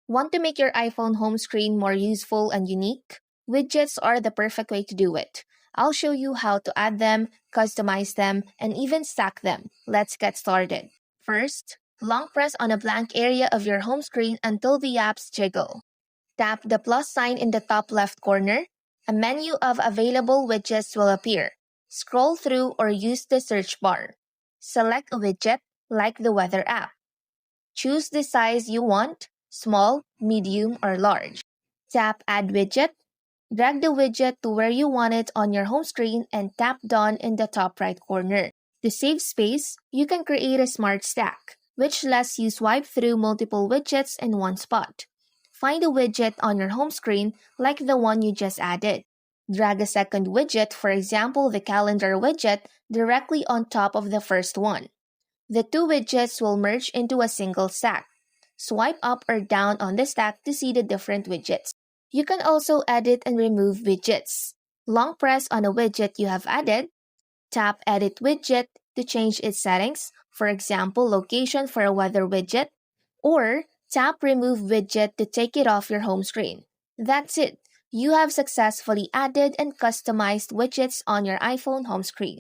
Want to make your iPhone home screen more useful and unique? Widgets are the perfect way to do it. I'll show you how to add them, customize them, and even stack them. Let's get started. First, long press on a blank area of your home screen until the apps jiggle. Tap the plus sign in the top left corner. A menu of available widgets will appear. Scroll through or use the search bar. Select a widget, like the weather app. Choose the size you want, small, medium, or large. Tap Add Widget. Drag the widget to where you want it on your home screen and tap Done in the top right corner. To save space, you can create a smart stack, which lets you swipe through multiple widgets in one spot. Find a widget on your home screen like the one you just added. Drag a second widget, for example the calendar widget, directly on top of the first one. The two widgets will merge into a single stack. Swipe up or down on the stack to see the different widgets. You can also edit and remove widgets. Long press on a widget you have added. Tap Edit Widget to change its settings, for example location for a weather widget, or tap Remove Widget to take it off your home screen. That's it. You have successfully added and customized widgets on your iPhone home screen.